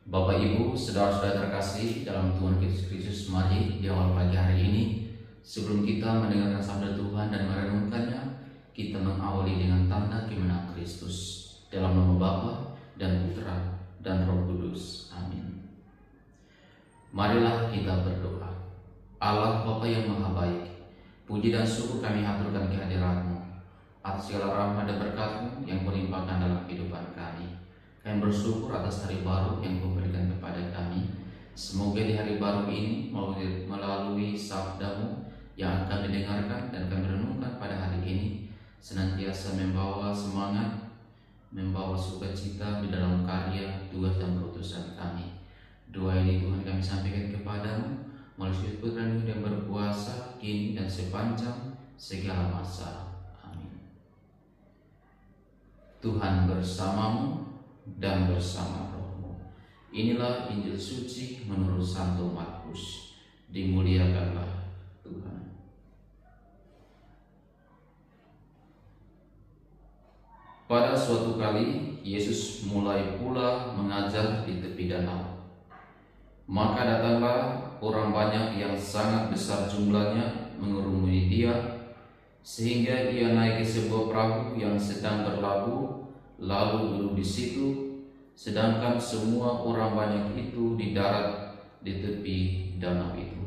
Bapak Ibu, saudara-saudara terkasih dalam Tuhan Yesus Kristus, mari di awal pagi hari ini, sebelum kita mendengarkan sabda Tuhan dan merenungkannya, kita mengawali dengan tanda kemenangan Kristus. Dalam nama Bapa dan Putra dan Roh Kudus. Amin. Marilah kita berdoa. Allah Bapa yang Maha Baik, puji dan syukur kami haturkan kehadirat-Mu atas segala rahmat dan berkat-Mu yang melimpahkan dalam kehidupan kami. Kami bersyukur atas hari baru yang Kau berikan kepada kami. Semoga di hari baru ini melalui sabda-Mu yang akan didengarkan dan kami renungkan pada hari ini, senantiasa membawa semangat, membawa sukacita di dalam karya, tugas dan perutusan kami. Doa ini Tuhan kami sampaikan kepadamu melalui putra-Mu yang berkuasa kini dan sepanjang segala masa. Amin. Tuhan bersamamu dan bersama rohmu. Inilah Injil suci menurut Santo Markus. Dimuliakanlah Tuhan. Pada suatu kali Yesus mulai pula mengajar di tepi danau. Maka datanglah orang banyak yang sangat besar jumlahnya mengerumuni Dia, sehingga Ia naik ke sebuah perahu yang sedang berlabuh, lalu duduk di situ, sedangkan semua orang banyak itu di darat di tepi danau itu.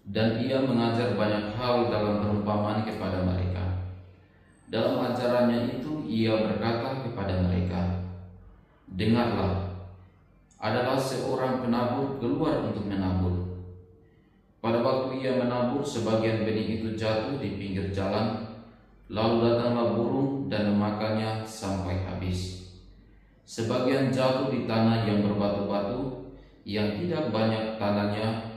Dan Ia mengajar banyak hal dalam perumpamaan kepada mereka. Dalam ajarannya itu Ia berkata kepada mereka, "Dengarlah, adalah seorang penabur keluar untuk menabur. Pada waktu ia menabur, sebagian benih itu jatuh di pinggir jalan, lalu datanglah burung dan memakannya sampai habis. Sebagian jatuh di tanah yang berbatu-batu, yang tidak banyak tanahnya,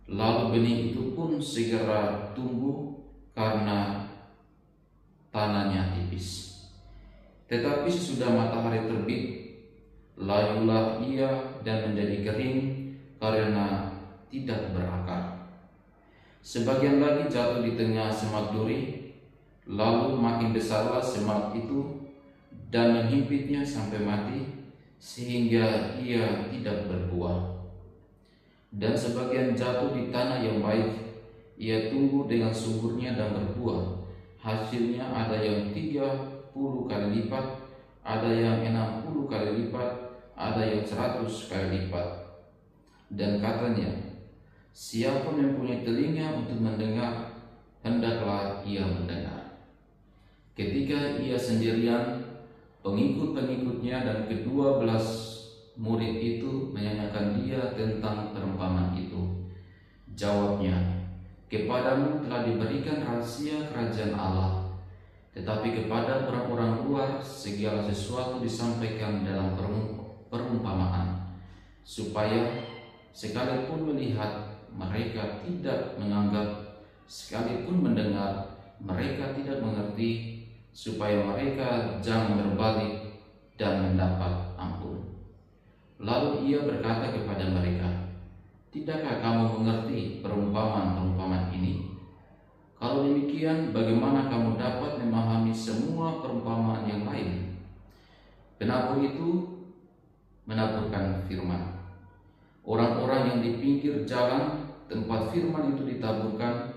lalu benih itu pun segera tumbuh karena tanahnya tipis. Tetapi sesudah matahari terbit, layulah ia dan menjadi kering karena tidak berakar. Sebagian lagi jatuh di tengah semak duri, lalu makin besarlah semak itu dan menghimpitnya sampai mati, sehingga ia tidak berbuah. Dan sebagian jatuh di tanah yang baik, ia tumbuh dengan suburnya dan berbuah. Hasilnya ada yang 30 kali lipat, ada yang 60 kali lipat, ada yang 100 kali lipat." Dan katanya, "Siapa mempunyai telinga untuk mendengar, hendaklah ia mendengar." Ketika ia sendirian, pengikut-pengikutnya dan ke-12 murid itu menanyakan Dia tentang perumpamaan itu. Jawabnya, "Kepadamu telah diberikan rahasia kerajaan Allah, tetapi kepada orang-orang luar segala sesuatu disampaikan dalam perumpamaan, supaya sekalipun melihat mereka tidak menganggap, sekalipun mendengar mereka tidak mengerti, supaya mereka jangan berbalik dan mendapat ampun." Lalu ia berkata kepada mereka, "Tidakkah kamu mengerti perumpamaan-perumpamaan ini? Kalau demikian, bagaimana kamu dapat memahami semua perumpamaan yang lain? Penabur itu menaburkan firman. Orang-orang yang di pinggir jalan tempat firman itu ditaburkan,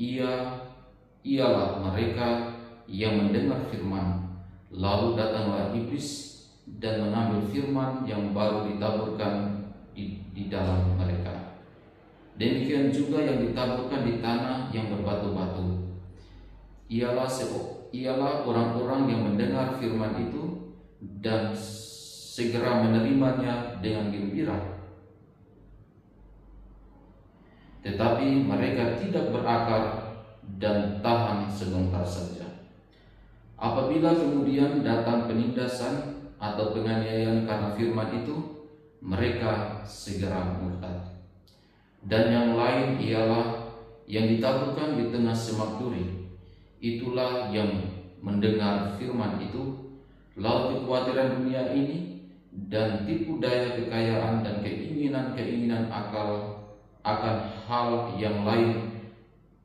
ialah mereka yang mendengar firman, lalu datanglah iblis dan mengambil firman yang baru ditaburkan di dalam mereka. Demikian juga yang ditaburkan di tanah yang berbatu-batu, ialah orang-orang yang mendengar firman itu dan segera menerimanya dengan gembira. Tetapi mereka tidak berakar dan tahan sebentar saja. Apabila kemudian datang penindasan atau penganiayaan karena firman itu, mereka segera murtad. Dan yang lain ialah yang ditaburkan di tengah semak duri. Itulah yang mendengar firman itu, lalu kekhawatiran dunia ini dan tipu daya kekayaan dan keinginan akal akan hal yang lain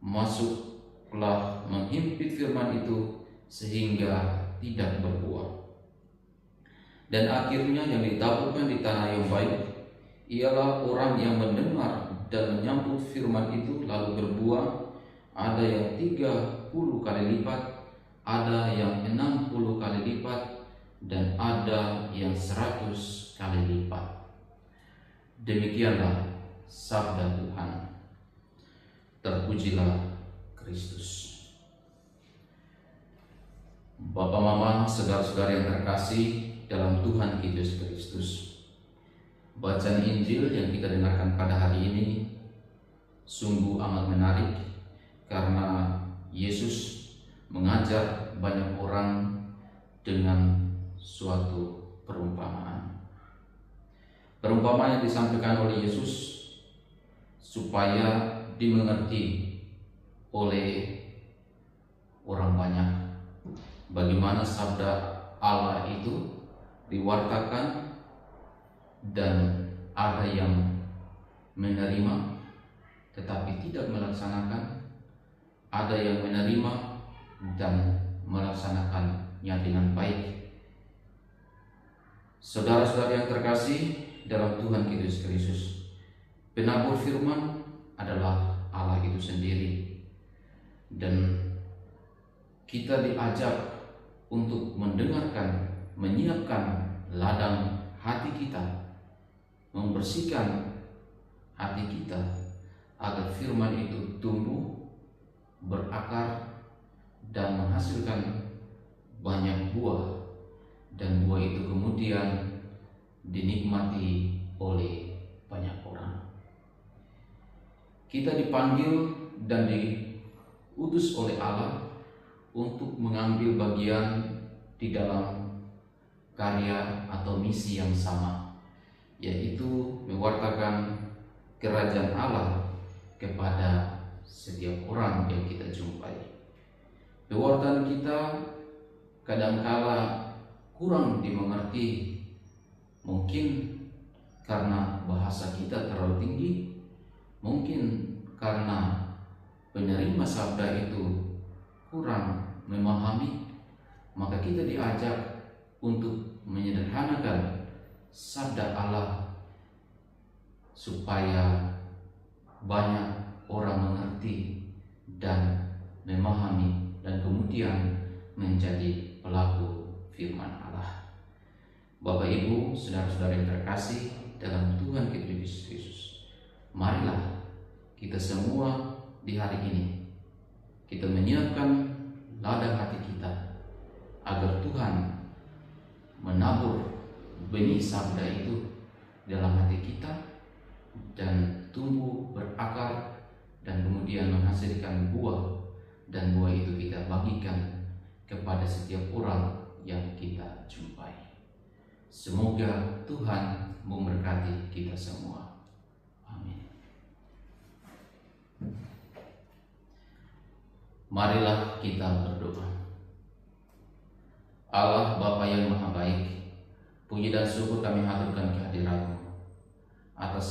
masuklah menghimpit firman itu sehingga tidak berbuah. Dan akhirnya yang ditaburkan di tanah yang ialah orang yang mendengar dan menyambut firman itu lalu berbuah, ada yang 30 kali lipat, ada yang 60 kali lipat, dan ada yang 100 kali lipat. Demikianlah sabda Tuhan. Terpujilah Kristus. Bapak, Mama, saudara-saudara yang terkasih dalam Tuhan Yesus Kristus, bacaan Injil yang kita dengarkan pada hari ini sungguh amat menarik karena Yesus mengajar banyak orang dengan suatu perumpamaan. Perumpamaan yang disampaikan oleh Yesus supaya dimengerti oleh orang banyak bagaimana sabda Allah itu diwartakan, dan ada yang menerima tetapi tidak melaksanakan, ada yang menerima dan melaksanakannya dengan baik. Saudara-saudara yang terkasih dalam Tuhan Yesus Kristus, penabur firman adalah Allah itu sendiri, dan kita diajak untuk mendengarkan, menyiapkan ladang hati kita, membersihkan hati kita agar firman itu tumbuh, berakar, dan menghasilkan banyak buah, dan buah itu kemudian dinikmati oleh banyak orang. Kita dipanggil dan diutus oleh Allah untuk mengambil bagian di dalam karya atau misi yang sama, yaitu mewartakan kerajaan Allah kepada setiap orang yang kita jumpai. Pewartaan kita kadangkala kurang dimengerti, mungkin karena bahasa kita terlalu tinggi, mungkin karena penerima sabda itu kurang memahami, maka kita diajak untuk menyederhanakan sabda Allah supaya banyak orang mengerti dan memahami dan kemudian menjadi pelaku firman Allah. Bapak, Ibu, saudara-saudara yang terkasih dalam Tuhan kita Yesus Kristus, marilah kita semua di hari ini kita menyiapkan ladang hati kita agar Tuhan menabur benih sabda itu dalam hati kita dan tumbuh berakar dan kemudian menghasilkan buah, dan buah itu kita bagikan kepada setiap orang yang kita jumpai. Semoga Tuhan memberkati kita semua. Amin. Marilah kita berdoa. Allah Bapa yang Maha Baik, puji dan syukur kami haturkan kehadiran-Mu atas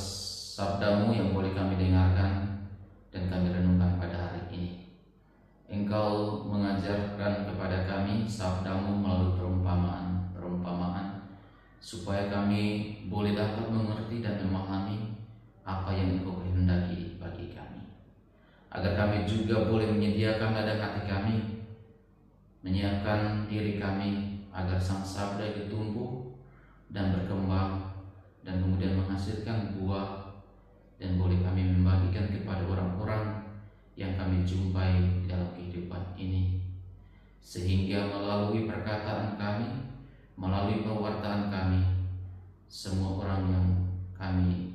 sabda-Mu yang boleh kami dengarkan dan kami renungkan pada hari ini. Engkau mengajarkan kepada kami sabda-Mu melalui perumpamaan supaya kami boleh dapat mengerti dan memahami apa yang Engkau kehendaki bagi kami, agar kami juga boleh menyediakan ladang hati kami, menyiapkan diri kami agar sang sabda itu tumbuh dan berkembang dan kemudian menghasilkan buah, dan boleh kami membagikan kepada orang-orang yang kami jumpai dalam kehidupan ini, sehingga melalui perkataan kami, melalui pewartaan kami, semua orang yang kami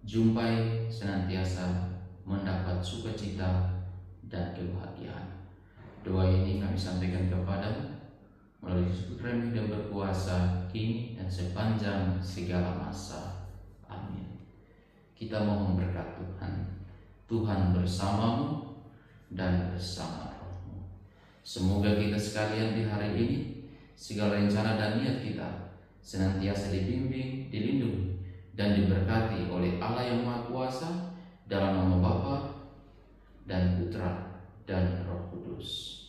jumpai senantiasa mendapat sukacita dan kebahagiaan. Doa ini kami sampaikan kepada melalui Putra-Mu yang berkuasa kini dan sepanjang segala masa. Amin. Kita mohon berkat Tuhan. Tuhan bersamamu dan bersama rohmu. Semoga kita sekalian di hari ini, segala rencana dan niat kita senantiasa dibimbing, dilindungi, dan diberkati oleh Allah yang Maha Kuasa, dalam nama Bapa dan Putra dan Roh Kudus.